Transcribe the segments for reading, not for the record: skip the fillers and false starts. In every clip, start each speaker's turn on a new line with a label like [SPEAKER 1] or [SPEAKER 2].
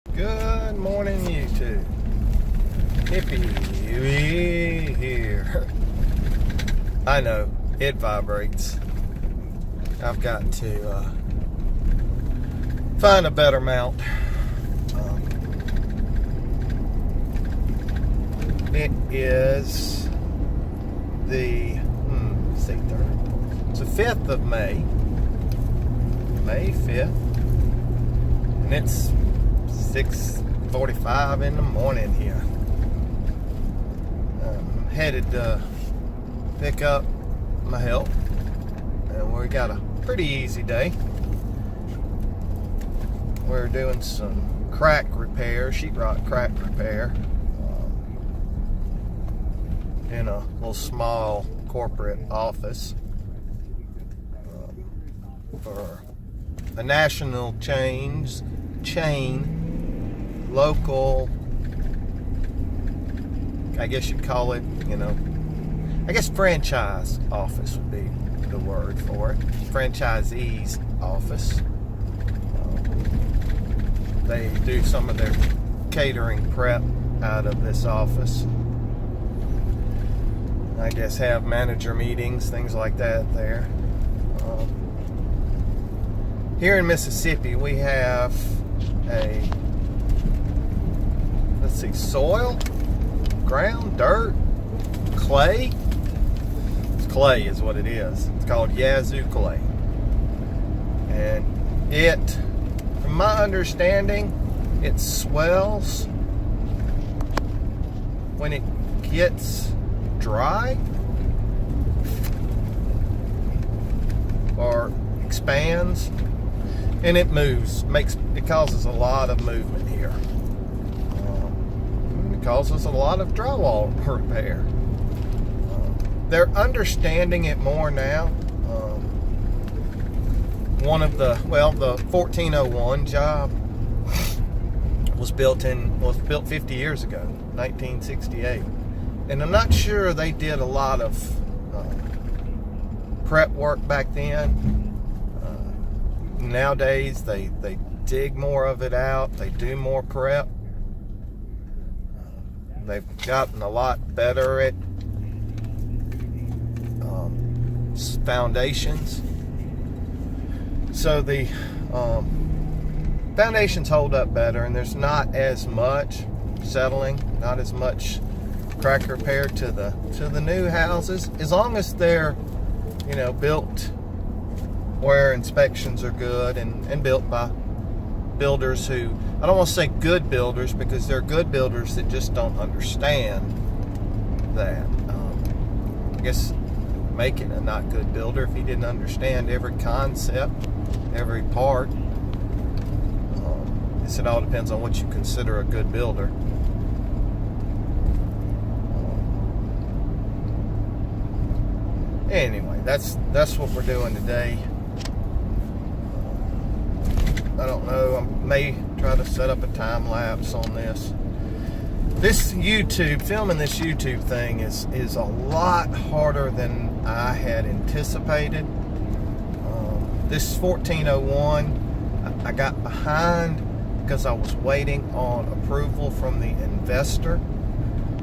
[SPEAKER 1] Good morning, YouTube. Hippie here. I know, it vibrates. I've got to find a better mount. It is the, it's the 5th of May. May 5th. And it's 6:45 in the morning here. I'm headed to pick up my help, and we got a pretty easy day. We're doing some crack repair, sheetrock crack repair, in a little small corporate office for a national chain local, I guess you'd call it, I guess franchise office would be the word for it. Franchisee's office. They do some of their catering prep out of this office. I guess have manager meetings, things like that there. Here in Mississippi, we have a, soil, ground, dirt, clay. It's clay is what it is. It's called Yazoo clay. And it, from my understanding, it swells when it gets dry or expands, and it moves, it causes a lot of movement here. It causes a lot of drywall repair. They're understanding it more now. The 1401 job was built 50 years ago, 1968. And I'm not sure they did a lot of prep work back then. Nowadays, they dig more of it out. They do more prep. They've gotten a lot better at foundations. So the foundations hold up better, and there's not as much settling, not as much crack repair to the new houses, as long as they're built where inspections are good and built by builders who, I don't want to say good builders, because they're good builders that just don't understand that. I guess making a not good builder if he didn't understand every concept, every part. I guess it all depends on what you consider a good builder. Anyway, that's what we're doing today. I don't know, I may try to set up a time lapse on this. Filming this YouTube thing is a lot harder than I had anticipated. This 1401, I got behind because I was waiting on approval from the investor.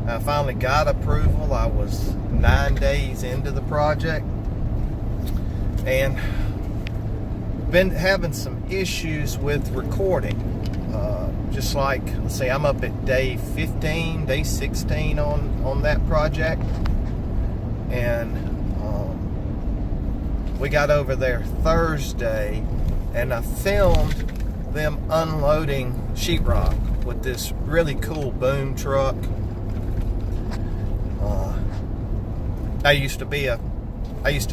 [SPEAKER 1] I finally got approval. I was 9 days into the project, and been having some issues with recording. Just like, let's say I'm up at day 15, day 16 on that project, and we got over there Thursday, and I filmed them unloading sheetrock with this really cool boom truck. I used to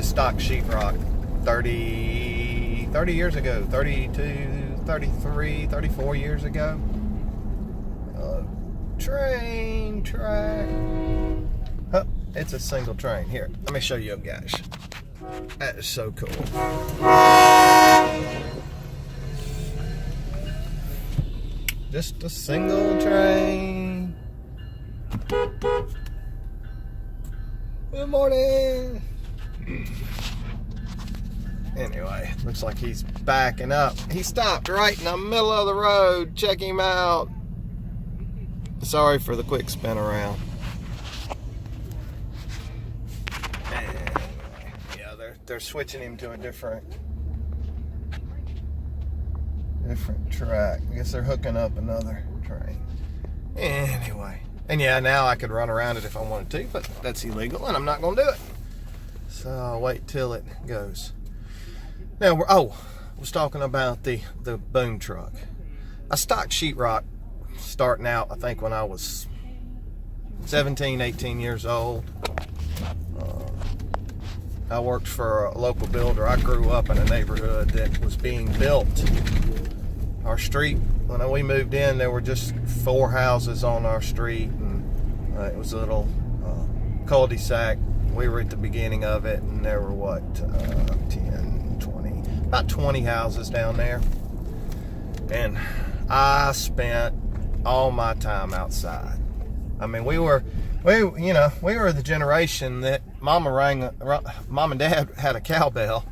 [SPEAKER 1] stock sheetrock 30 years ago, 32, 33, 34 years ago. Train track. Oh, it's a single train. Here, let me show you guys. That is so cool. Just a single train. Good morning. Anyway, looks like he's backing up. He stopped right in the middle of the road. Check him out. Sorry for the quick spin around. Anyway, yeah, they're switching him to a different track. I guess they're hooking up another train. Anyway, and yeah, now I could run around it if I wanted to, but that's illegal, and I'm not going to do it. So I'll wait till it goes. Now, I was talking about the boom truck. I stocked sheetrock starting out, I think, when I was 17, 18 years old. I worked for a local builder. I grew up in a neighborhood that was being built. Our street, when we moved in, there were just 4 houses on our street, and it was a little cul-de-sac. We were at the beginning of it, and there were, what, 10, 20, about 20 houses down there. And I spent all my time outside. I mean, we were the generation that Mom and Dad had a cowbell,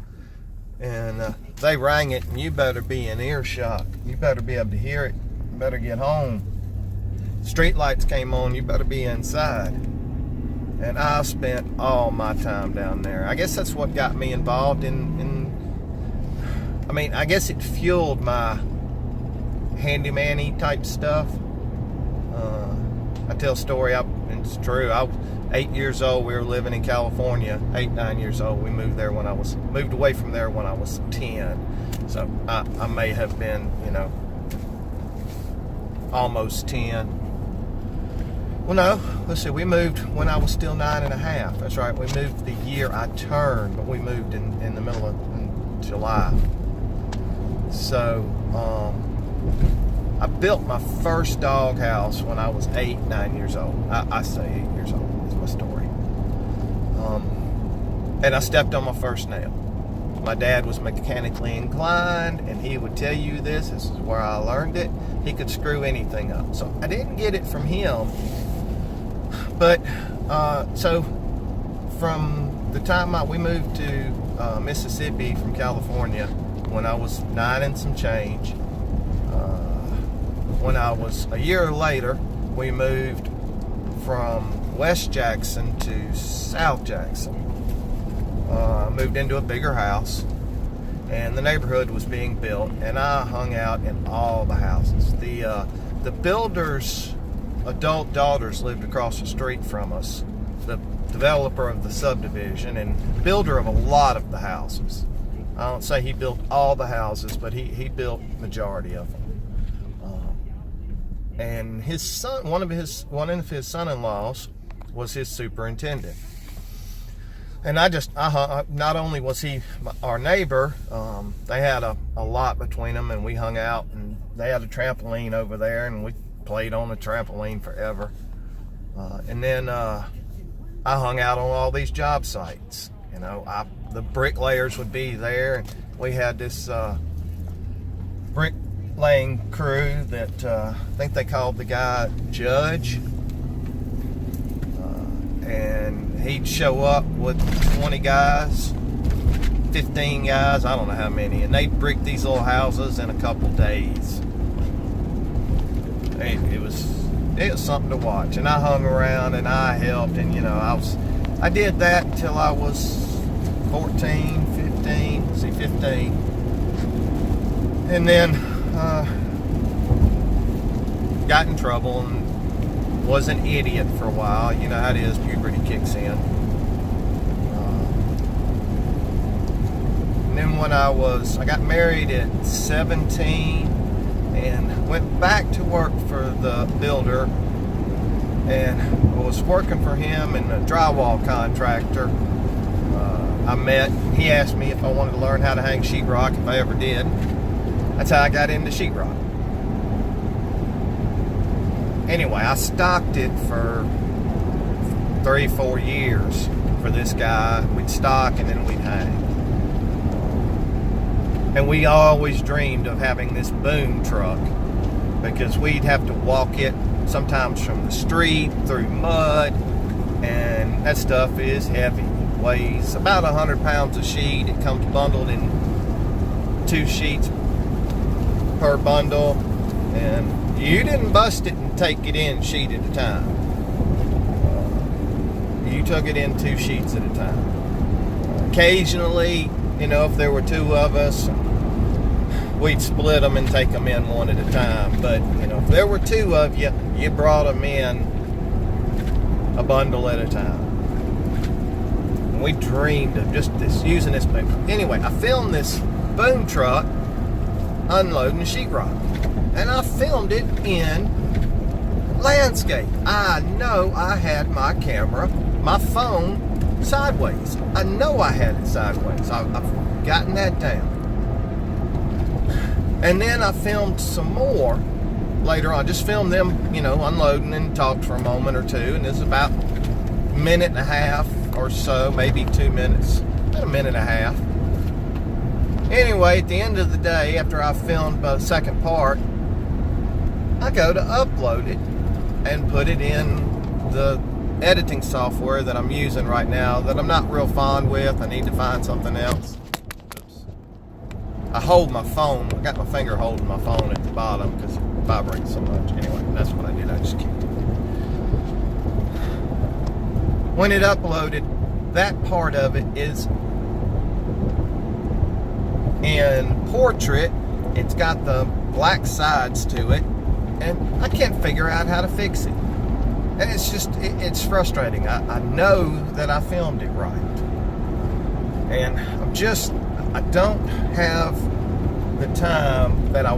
[SPEAKER 1] and they rang it, and you better be in earshot. You better be able to hear it. You better get home. Street lights came on, you better be inside. And I spent all my time down there. I guess that's what got me involved I mean, I guess it fueled my handyman-y type stuff. I tell a story, it's true. I was 8 years old. We were living in California. 8, 9 years old. We moved away from there when I was 10. So I may have been, almost 10. Well, no. Let's see. We moved when I was still 9 and a half. That's right. We moved the year I turned, but we moved in the middle of July. So, I built my first doghouse when I was 8, 9 years old. I say 8 years old is my story. And I stepped on my first nail. My dad was mechanically inclined, and he would tell you this is where I learned it. He could screw anything up. So I didn't get it from him. But, so from the time we moved to Mississippi from California when I was 9 and some change, when I was a year later, we moved from West Jackson to South Jackson. Moved into a bigger house, and the neighborhood was being built, and I hung out in all the houses. The builder's adult daughters lived across the street from us, the developer of the subdivision and builder of a lot of the houses. I don't say he built all the houses, but he built majority of them. And his son, one of his son-in-laws was his superintendent. And not only was he our neighbor, they had a lot between them, and we hung out, and they had a trampoline over there, and we played on the trampoline forever. And then I hung out on all these job sites. The bricklayers would be there, and we had this bricklaying crew that I think they called the guy Judge. And he'd show up with 20 guys, 15 guys, I don't know how many, and they'd brick these little houses in a couple days. It was something to watch, and I hung around and I helped, and I did that until I was 14, 15, and then got in trouble and was an idiot for a while. You know how it is, puberty kicks in. And then when I got married at 17 and went back to work for the builder, and was working for him and a drywall contractor. He asked me if I wanted to learn how to hang sheetrock, if I ever did. That's how I got into sheetrock. Anyway, I stocked it for 3-4 years for this guy. We'd stock and then we'd hang. And we always dreamed of having this boom truck, because we'd have to walk it sometimes from the street through mud, and that stuff is heavy. It weighs about 100 pounds a sheet. It comes bundled in 2 sheets per bundle, and you didn't bust it and take it in sheet at a time. You took it in 2 sheets at a time. Occasionally, you know, if there were 2 of us, we'd split them and take them in 1 at a time. But, you know, if there were 2 of you, you brought them in a bundle at a time. And we dreamed of just using this boom truck. Anyway, I filmed this boom truck unloading sheetrock. And I filmed it in landscape. I know I had my camera, my phone, sideways. I know I had it sideways. I've gotten that down. And then I filmed some more later on. Just filmed them, you know, unloading, and talked for a moment or 2. And this is about a minute and a half or so, maybe 2 minutes, about a minute and a half. Anyway, at the end of the day, after I filmed the second part, I go to upload it and put it in the editing software that I'm using right now that I'm not real fond with. I need to find something else. Oops. I hold my phone. I got my finger holding my phone at the bottom because it vibrates so much. Anyway, that's what I did. I just kicked it. When it uploaded, that part of it is in portrait. It's got the black sides to it, and I can't figure out how to fix it. And it's just, it's frustrating. I know that I filmed it right. And I don't have the time that I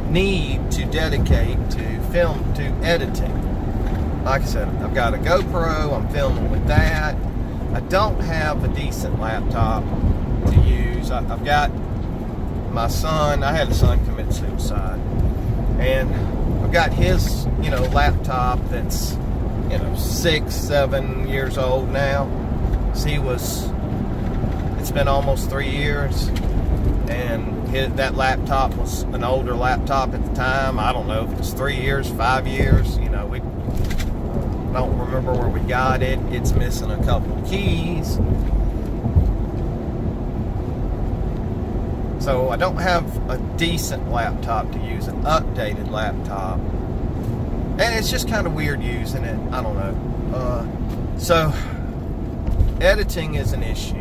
[SPEAKER 1] need to dedicate to editing. Like I said, I've got a GoPro, I'm filming with that. I don't have a decent laptop to use. I've got my son, I had a son commit suicide. And I've got his, you know, laptop that's, you know, 6, 7 years old now. So it's been almost 3 years, and that laptop was an older laptop at the time. I don't know if it was 3 years, 5 years, you know, we don't remember where we got it. It's missing a couple of keys. So I don't have a decent laptop to use, an updated laptop. And it's just kind of weird using it. I don't know. So editing is an issue.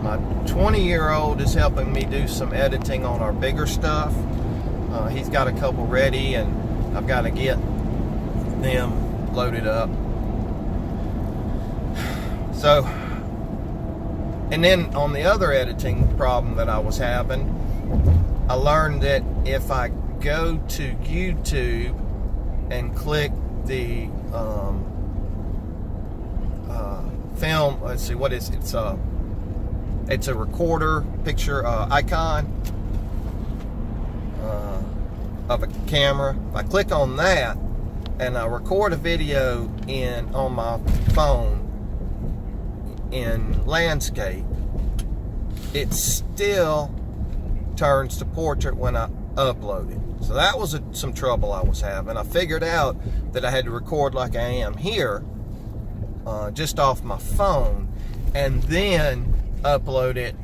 [SPEAKER 1] My 20-year-old is helping me do some editing on our bigger stuff. He's got a couple ready, and I've got to get them loaded up. So, and then on the other editing problem that I was having, I learned that if I go to YouTube and click the film, let's see, what is it? It's a recorder picture icon of a camera. If I click on that and I record a video on my phone in landscape, it still turns to portrait when I upload it. So that was some trouble I was having. I figured out that I had to record like I am here, just off my phone, and then upload it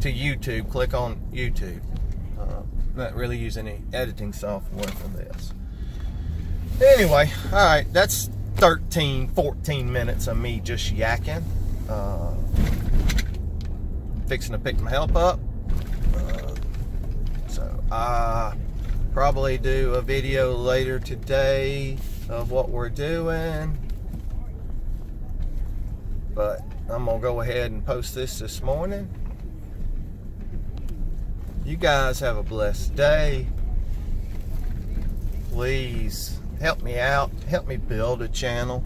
[SPEAKER 1] to YouTube. Click on YouTube. Not really use any editing software for this. Anyway, all right, that's 13, 14 minutes of me just yakking. Fixing to pick my help up. So I probably do a video later today of what we're doing. But I'm gonna go ahead and post this morning. You guys have a blessed day. Please help me out. Help me build a channel.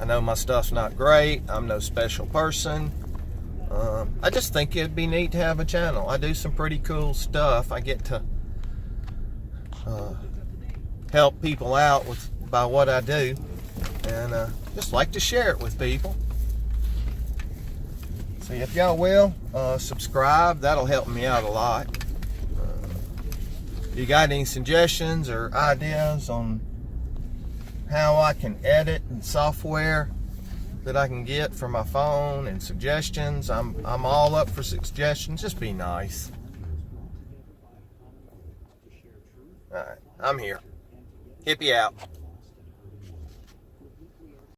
[SPEAKER 1] I know my stuff's not great. I'm no special person. I just think it'd be neat to have a channel. I do some pretty cool stuff. I get to help people out by what I do, and just like to share it with people. So if y'all will subscribe, that'll help me out a lot. If you got any suggestions or ideas on how I can edit in software, that I can get for my phone and suggestions. I'm all up for suggestions. Just be nice. All right, I'm here. Hippie out.